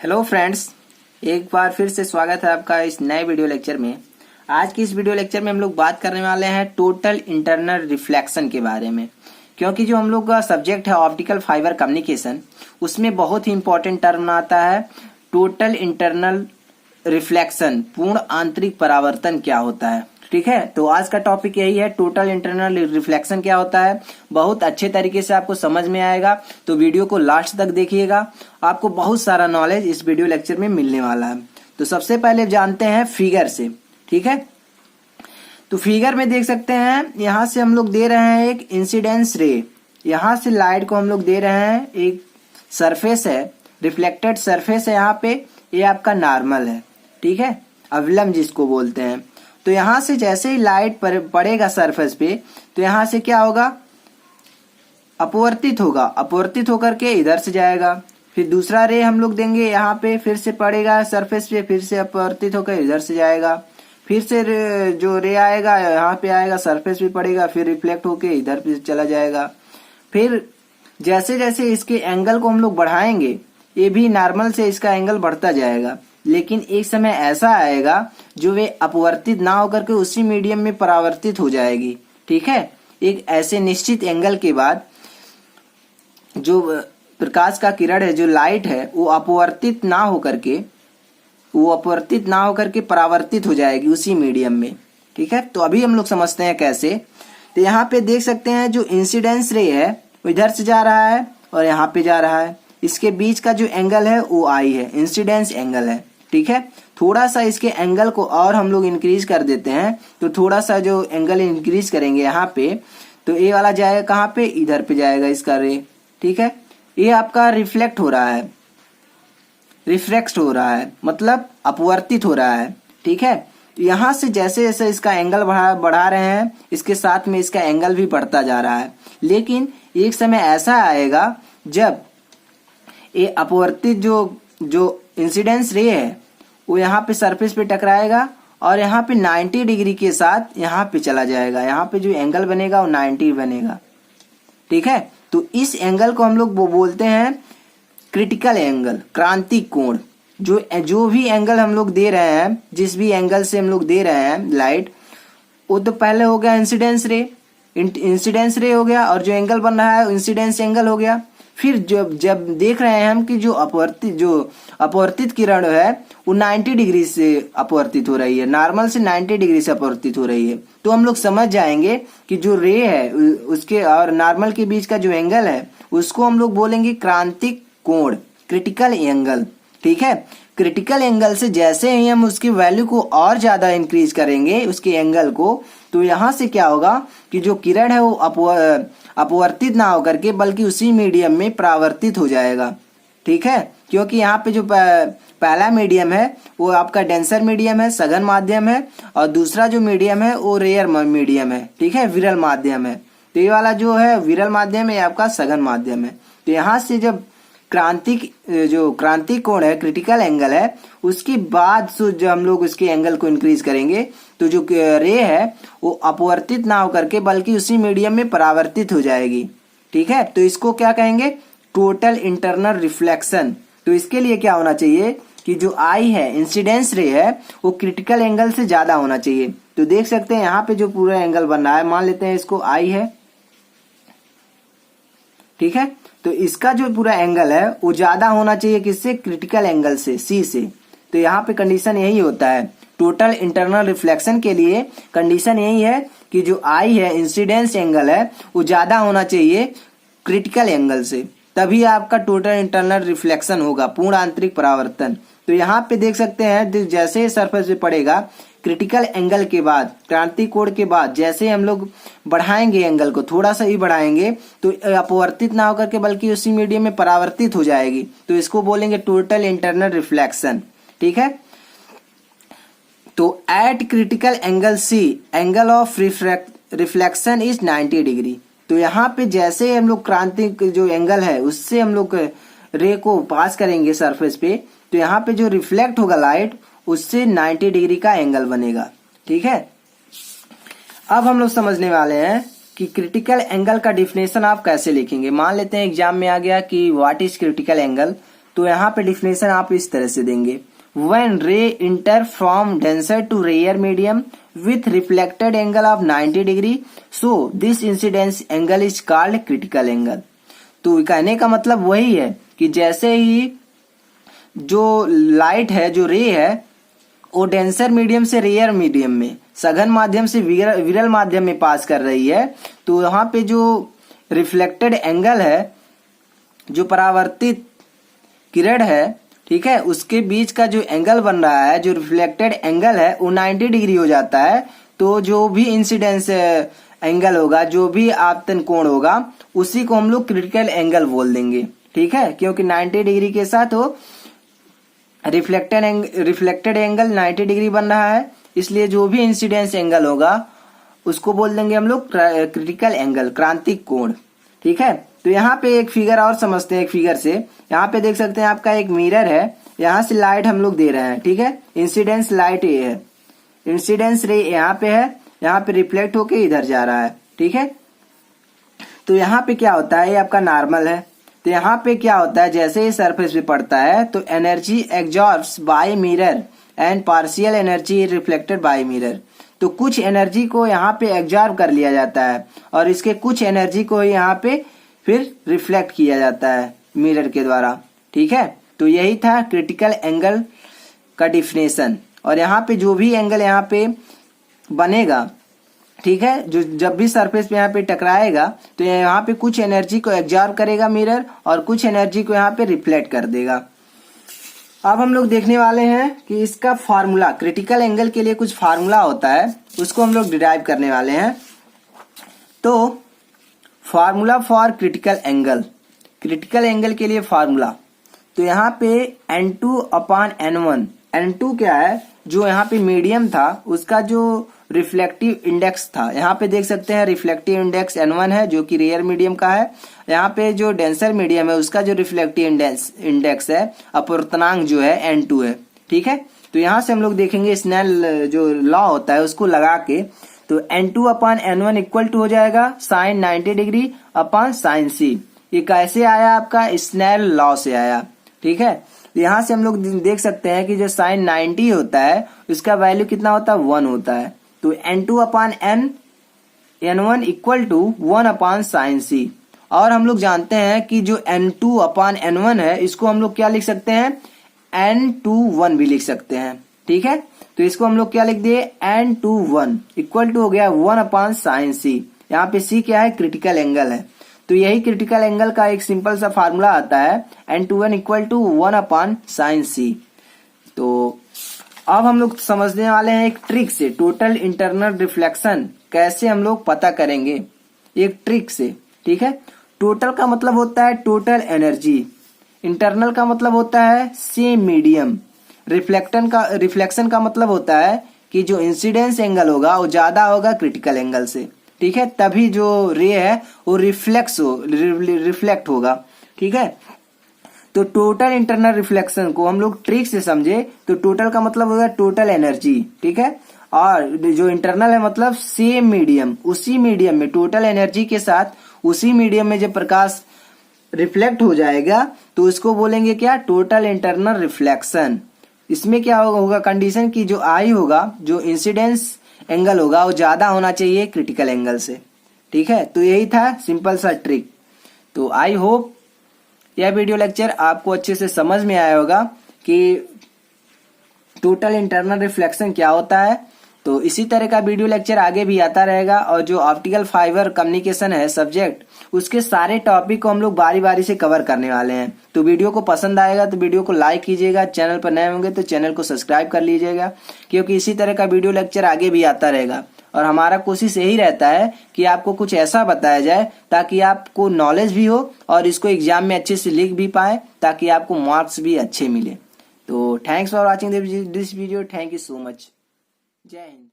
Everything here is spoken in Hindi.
हेलो फ्रेंड्स, एक बार फिर से स्वागत है आपका इस नए वीडियो लेक्चर में। आज की इस वीडियो लेक्चर में हम लोग बात करने वाले हैं टोटल इंटरनल रिफ्लेक्शन के बारे में, क्योंकि जो हम लोग का सब्जेक्ट है ऑप्टिकल फाइबर कम्युनिकेशन, उसमें बहुत ही इंपॉर्टेंट टर्म आता है टोटल इंटरनल रिफ्लेक्शन, पूर्ण आंतरिक परावर्तन क्या होता है। ठीक है, तो आज का टॉपिक यही है, टोटल इंटरनल रिफ्लेक्शन क्या होता है। बहुत अच्छे तरीके से आपको समझ में आएगा, तो वीडियो को लास्ट तक देखिएगा। आपको बहुत सारा नॉलेज इस वीडियो लेक्चर में मिलने वाला है। तो सबसे पहले जानते हैं फिगर से। ठीक है, तो फिगर में देख सकते हैं, यहां से हम लोग दे रहे हैं एक इंसिडेंस रे, यहां से लाइट को हम लोग दे रहे हैं, एक सरफेस है, रिफ्लेक्टेड सरफेस है, यहाँ पे ये आपका नॉर्मल है। ठीक है, अवलंब जिसको बोलते हैं। तो यहां से जैसे ही लाइट पड़ेगा सरफेस पे, तो यहां से क्या होगा, अपवर्तित होगा, अपवर्तित होकर के इधर से जाएगा। फिर दूसरा रे हम लोग देंगे, यहाँ पे फिर से पड़ेगा सरफेस पे, फिर से अपवर्तित होकर इधर से जाएगा। फिर से जो रे आएगा यहाँ पे आएगा, सरफेस पे पड़ेगा, फिर रिफ्लेक्ट होके इधर पे चला जाएगा। फिर जैसे जैसे इसके एंगल को हम लोग बढ़ाएंगे, ये भी नॉर्मल से इसका एंगल बढ़ता जाएगा। लेकिन एक समय ऐसा आएगा जो वे अपवर्तित ना होकर के उसी मीडियम में परावर्तित हो जाएगी। ठीक है, एक ऐसे निश्चित एंगल के बाद जो प्रकाश का किरण है, जो लाइट है, वो अपवर्तित ना होकर के परावर्तित हो जाएगी उसी मीडियम में। ठीक है, तो अभी हम लोग समझते हैं कैसे। तो यहाँ पे देख सकते हैं जो इंसिडेंस रे है वो इधर से जा रहा है और यहाँ पे जा रहा है। इसके बीच का जो एंगल है वो आई है, इंसिडेंस एंगल है। ठीक है, थोड़ा सा इसके एंगल को और हम लोग इंक्रीज कर देते हैं, तो थोड़ा सा जो एंगल इंक्रीज करेंगे यहाँ पे, तो ये वाला जाएगा कहाँ पे, इधर पे जाएगा इसका रे। ठीक है, ये आपका रिफ्लेक्ट हो रहा है, रिफ्लेक्ट हो रहा है, मतलब अपवर्तित हो रहा है। ठीक है, यहाँ से जैसे जैसे इसका एंगल बढ़ा रहे हैं, इसके साथ में इसका एंगल भी बढ़ता जा रहा है। लेकिन एक समय ऐसा आएगा जब ये अपवर्तित जो इंसिडेंस रे है वो यहाँ पे सरफेस पे टकराएगा और यहाँ पे 90 डिग्री के साथ यहाँ पे चला जाएगा। यहाँ पे जो एंगल बनेगा वो 90 बनेगा। ठीक है, तो इस एंगल को हम लोग वो बोलते हैं क्रिटिकल एंगल, क्रांतिक कोण। जो भी एंगल हम लोग दे रहे हैं, जिस भी एंगल से हम लोग दे रहे हैं लाइट, वो तो पहले हो गया इंसिडेंस रे हो गया, और जो एंगल बन रहा है इंसिडेंस एंगल हो गया। फिर जब देख रहे हैं हम कि जो अपवर्तित किरण है वो 90 डिग्री से अपवर्तित हो रही है, नॉर्मल से 90 डिग्री से अपवर्तित हो रही है, तो हम लोग समझ जाएंगे कि जो रे है उसके और नॉर्मल के बीच का जो एंगल है उसको हम लोग बोलेंगे क्रांतिक कोण, क्रिटिकल एंगल। ठीक है, क्रिटिकल एंगल से जैसे ही हम उसकी वैल्यू को और ज्यादा इंक्रीज करेंगे उसके एंगल को, तो यहाँ से क्या होगा कि जो किरण है वो अपवर्तित ना होकर के बल्कि उसी मीडियम में परावर्तित हो जाएगा। ठीक है, क्योंकि यहाँ पे जो पहला मीडियम है वो आपका डेंसर मीडियम है, सघन माध्यम है, और दूसरा जो मीडियम है वो रेयर मीडियम है। ठीक है, विरल माध्यम है। तो ये वाला जो है विरल माध्यम है, आपका सघन माध्यम है। तो यहाँ से जब क्रांतिक कोण है, क्रिटिकल एंगल है, उसके बाद जो हम लोग उसके एंगल को इंक्रीज करेंगे, तो जो रे है वो अपवर्तित ना होकर के बल्कि उसी मीडियम में परावर्तित हो जाएगी। ठीक है, तो इसको क्या कहेंगे, टोटल इंटरनल रिफ्लेक्शन। तो इसके लिए क्या होना चाहिए कि जो आई है, इंसिडेंस रे है, वो क्रिटिकल एंगल से ज्यादा होना चाहिए। तो देख सकते हैं यहाँ पे जो पूरा एंगल बन रहा है, मान लेते हैं इसको आई है। ठीक है, तो इसका जो पूरा एंगल है वो ज्यादा होना चाहिए किससे, क्रिटिकल एंगल से, सी से। तो यहाँ पे कंडीशन यही होता है, टोटल इंटरनल रिफ्लेक्शन के लिए कंडीशन यही है कि जो आई है, इंसिडेंस एंगल है, वो ज्यादा होना चाहिए क्रिटिकल एंगल से, तभी आपका टोटल इंटरनल रिफ्लेक्शन होगा, पूर्ण आंतरिक परावर्तन। तो यहाँ पे देख सकते हैं जैसे ही सरफेस पे पड़ेगा, क्रिटिकल एंगल के बाद, क्रांतिक कोण के बाद जैसे हम लोग बढ़ाएंगे एंगल को, थोड़ा सा ही बढ़ाएंगे, तो अपवर्तित ना होकर के बल्कि उसी मीडियम में परावर्तित हो जाएगी। तो इसको बोलेंगे टोटल इंटरनल रिफ्लेक्शन। ठीक है, तो at critical angle C, angle of reflection is 90 degree. तो यहाँ पे जैसे हम लोग क्रांतिक जो एंगल है उससे हम लोग रे को पास करेंगे सरफेस पे, तो यहाँ पे जो रिफ्लेक्ट होगा लाइट, उससे 90 डिग्री का एंगल बनेगा। ठीक है, अब हम लोग समझने वाले हैं कि क्रिटिकल एंगल का डिफिनेशन आप कैसे लिखेंगे। मान लेते हैं एग्जाम में आ गया कि व्हाट इज क्रिटिकल एंगल, तो यहाँ पे डिफिनेशन आप इस तरह से देंगे, when ray enter from denser to rarer medium with reflected angle of 90 degree, so this incidence angle is called critical angle. तो कहने का मतलब वही है कि जैसे ही जो लाइट है, जो रे है, वो डेंसर मीडियम से रेयर मीडियम में, सघन माध्यम से विरल माध्यम में पास कर रही है, तो यहाँ पे जो रिफ्लेक्टेड एंगल है, जो परावर्तित किरण है, ठीक है, उसके बीच का जो एंगल बन रहा है, जो रिफ्लेक्टेड एंगल है, वो 90 डिग्री हो जाता है। तो जो भी इंसिडेंस एंगल होगा, जो भी आपतन कोण होगा, उसी को हम लोग क्रिटिकल एंगल बोल देंगे, ठीक है, क्योंकि 90 डिग्री के साथ वो रिफ्लेक्टेड एंगल 90 डिग्री बन रहा है, इसलिए जो भी इंसिडेंस एंगल होगा उसको बोल देंगे हम लोग क्रिटिकल एंगल, क्रांतिक कोण, ठीक है। तो यहाँ पे एक फिगर और समझते हैं, एक फिगर से। यहाँ पे देख सकते हैं आपका एक मिरर है, यहाँ से लाइट हम लोग दे रहे हैं, ठीक है, इंसिडेंस लाइट ये है, इंसिडेंस रे यहाँ पे है, यहाँ पे रिफ्लेक्ट होके इधर जा रहा है, ठीक है। तो यहाँ पे क्या होता है, ये आपका नॉर्मल है, तो यहाँ पे क्या होता है, जैसे ही सरफेस पे पड़ता है तो energy absorbs by mirror and partial energy reflected by mirror. तो कुछ एनर्जी को यहाँ पे एब्जॉर्ब कर लिया जाता है और इसके कुछ एनर्जी को यहाँ पे फिर रिफ्लेक्ट किया जाता है मिरर के द्वारा, ठीक है। तो यही था क्रिटिकल एंगल का डिफिनेशन। और यहाँ पे जो भी एंगल यहाँ पे बनेगा, ठीक है, जो जब भी सरफेस पे यहाँ पे टकराएगा तो यहाँ पे कुछ एनर्जी को एब्जॉर्ब करेगा मिरर और कुछ एनर्जी को यहाँ पे रिफ्लेक्ट कर देगा। अब हम लोग देखने वाले हैं कि इसका फार्मूला, क्रिटिकल एंगल के लिए कुछ फार्मूला होता है, उसको हम लोग डिराइव करने वाले हैं। तो formula for critical angle, critical angle के लिए फार्मूला, तो यहाँ पे N2/N1, N2 क्या है, जो यहाँ पे मीडियम था उसका जो रिफ्लेक्टिव इंडेक्स था, यहाँ पे देख सकते हैं रिफ्लेक्टिव इंडेक्स N1 है, जो कि रेयर मीडियम का है। यहाँ पे जो डेंसर मीडियम है उसका जो रिफ्लेक्टिव इंडेक्स है, अपवर्तनांक जो है N2 है, ठीक है। तो यहाँ से हम लोग देखेंगे स्नेल जो लॉ होता है उसको लगा के, तो N2/N1 इक्वल टू हो जाएगा साइन 90 डिग्री अपॉन साइन सी। ये कैसे आया, आपका स्नेल लॉ से आया, ठीक है। यहाँ से हम लोग देख सकते हैं कि जो साइन 90 होता है उसका वैल्यू कितना होता है, 1 होता है। तो N2/N1 equal to 1/sin c। और हम लोग जानते हैं कि जो N2/N1 है इसको हम लोग क्या लिख सकते हैं, N21 भी लिख सकते हैं, ठीक है। तो इसको हम लोग क्या लिख दिए, N21 इक्वल टू हो गया 1/sin c। यहाँ पे c क्या है, क्रिटिकल एंगल है। तो यही क्रिटिकल एंगल का एक सिंपल सा फार्मूला आता है, N21 equal to 1/sin c। तो अब हम लोग समझने वाले हैं एक ट्रिक से, टोटल इंटरनल रिफ्लेक्शन कैसे हम लोग पता करेंगे, एक ट्रिक से, ठीक है। टोटल का मतलब होता है टोटल एनर्जी, इंटरनल का मतलब होता है सेम मीडियम, रिफ्लेक्शन का मतलब होता है कि जो इंसिडेंस एंगल होगा वो ज्यादा होगा क्रिटिकल एंगल से, ठीक है, तभी जो रे है वो रिफ्लेक्ट होगा, ठीक है। तो टोटल इंटरनल रिफ्लेक्शन को हम लोग ट्रिक से समझे तो टोटल का मतलब होगा टोटल एनर्जी, ठीक है, और जो इंटरनल है मतलब सेम मीडियम, उसी मीडियम में टोटल एनर्जी के साथ उसी मीडियम में जब प्रकाश रिफ्लेक्ट हो जाएगा तो उसको बोलेंगे क्या, टोटल इंटरनल रिफ्लेक्शन। इसमें क्या होगा कंडीशन की जो आई होगा, जो इंसिडेंस एंगल होगा वो ज्यादा होना चाहिए क्रिटिकल एंगल से, ठीक है। तो यही था सिंपल सा ट्रिक। तो आई होप यह वीडियो लेक्चर आपको अच्छे से समझ में आया होगा कि टोटल इंटरनल रिफ्लेक्शन क्या होता है। तो इसी तरह का वीडियो लेक्चर आगे भी आता रहेगा और जो ऑप्टिकल फाइबर कम्युनिकेशन है सब्जेक्ट, उसके सारे टॉपिक को हम लोग बारी बारी से कवर करने वाले हैं। तो वीडियो को पसंद आएगा तो वीडियो को लाइक कीजिएगा, चैनल पर नए होंगे तो चैनल को सब्सक्राइब कर लीजिएगा, क्योंकि इसी तरह का वीडियो लेक्चर आगे भी आता रहेगा। और हमारा कोशिश यही रहता है कि आपको कुछ ऐसा बताया जाए ताकि आपको नॉलेज भी हो और इसको एग्जाम में अच्छे से लिख भी पाए, ताकि आपको मार्क्स भी अच्छे मिले। तो thanks for watching this video, thank you so much, जय हिंद।